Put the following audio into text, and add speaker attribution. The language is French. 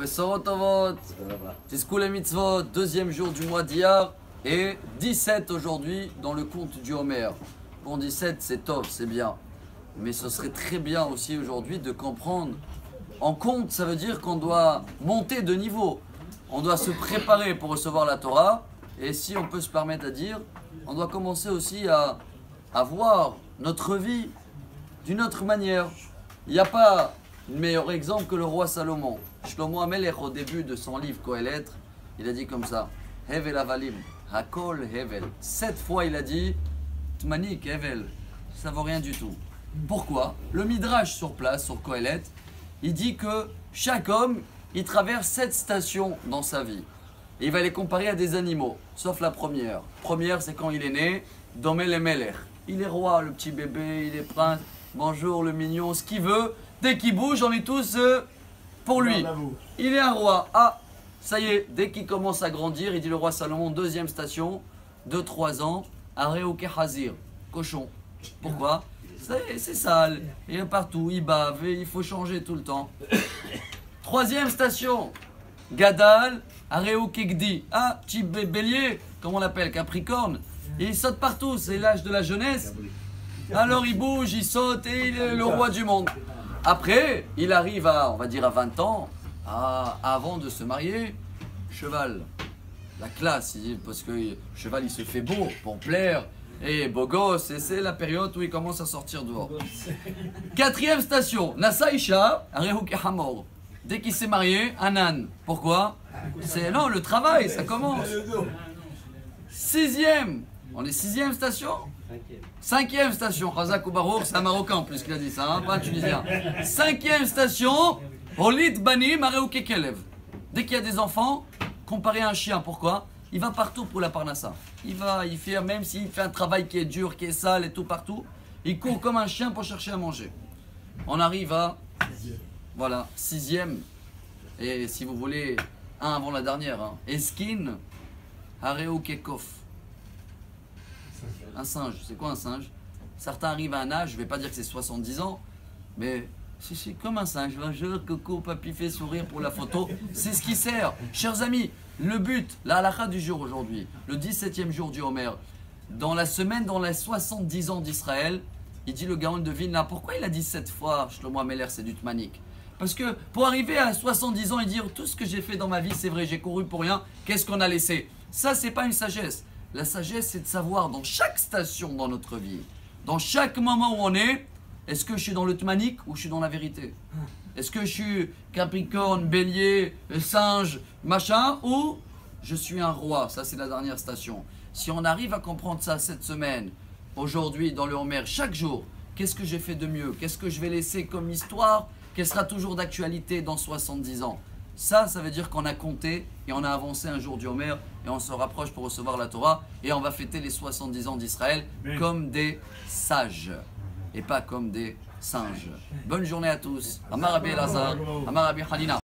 Speaker 1: Besorot Tovot, Tizkou les mitzvot, deuxième jour du mois d'Iyar et 17 aujourd'hui dans le compte du Homer. Bon, 17 c'est top, c'est bien. Mais ce serait très bien aussi aujourd'hui de comprendre. En compte, ça veut dire qu'on doit monter de niveau. On doit se préparer pour recevoir la Torah. Et si on peut se permettre à dire, on doit commencer aussi à voir notre vie d'une autre manière. Il n'y a pas de meilleur exemple que le roi Salomon. Shlomo HaMelech, au début de son livre Kohelet, il a dit comme ça: Hevel avalim, hakol hevel. 7 fois il a dit Tmanik, hevel, ça vaut rien du tout. Pourquoi? Le Midrash sur place, sur Kohelet, il dit que chaque homme, il traverse 7 stations dans sa vie. Et il va les comparer à des animaux, sauf la première. Première, c'est quand il est né, Domel et Melech. Il est roi, le petit bébé, il est prince, bonjour le mignon, ce qu'il veut. Dès qu'il bouge, on est tous pour lui. Il est un roi. Ah, ça y est, dès qu'il commence à grandir, il dit le roi Salomon, deuxième station, 2-3 ans, Areouke Hazir, cochon. Pourquoi? C'est sale, il est partout, il bave, et il faut changer tout le temps. Troisième station, Gadal, Areouke Gdi. Ah, petit bélier, comme on l'appelle, Capricorne. Et il saute partout, c'est l'âge de la jeunesse. Alors il bouge, il saute et il est le roi du monde. Après, il arrive à, on va dire à 20 ans, avant de se marier, cheval. La classe, parce que cheval il se fait beau pour plaire, et beau gosse, et c'est la période où il commence à sortir dehors. Quatrième station, Nasa Isha, Areouke Hamor. Dès qu'il s'est marié, un âne. Pourquoi? C'est non, le travail, ça commence. Sixième, on est sixième station? Cinquième station, Khazak ou Barour, c'est un Marocain en plus qui a dit ça, hein, pas un Tunisien. Cinquième station, Holit Banim Areouke Kelev. Dès qu'il y a des enfants, comparé à un chien, pourquoi? Il va partout pour la parnassa. Il fait, même s'il fait un travail qui est dur, qui est sale et tout partout, il court comme un chien pour chercher à manger. On arrive à, voilà, sixième, et si vous voulez, un avant la dernière, hein. Eskin Areouke Kof. Un singe, c'est quoi un singe? Certains arrivent à un âge, je ne vais pas dire que c'est 70 ans, mais c'est comme un singe. Bonjour, coco, papy fait sourire pour la photo. C'est ce qui sert. Chers amis, le but, la halakha du jour aujourd'hui, le 17e jour du Homer, dans la semaine, dans les 70 ans d'Israël, il dit le Gaon de Vilna, pourquoi il a dit 7 fois Shlomo HaMelech, c'est du Tmanik? Parce que pour arriver à 70 ans et dire tout ce que j'ai fait dans ma vie, c'est vrai, j'ai couru pour rien, qu'est-ce qu'on a laissé? Ça, c'est pas une sagesse. La sagesse, c'est de savoir dans chaque station dans notre vie, dans chaque moment où on est-ce que je suis dans le Tmanik ou je suis dans la vérité? Est-ce que je suis Capricorne, Bélier, singe, machin, ou je suis un roi? Ça, c'est la dernière station. Si on arrive à comprendre ça cette semaine, aujourd'hui, dans le Homer, chaque jour, qu'est-ce que j'ai fait de mieux? Qu'est-ce que je vais laisser comme histoire? Qu'elle sera toujours d'actualité dans 70 ans? Ça veut dire qu'on a compté et on a avancé un jour du Homer et on se rapproche pour recevoir la Torah et on va fêter les 70 ans d'Israël comme des sages et pas comme des singes. Bonne journée à tous. Amar Rabbi Elazar, Amar Rabbi Hanina.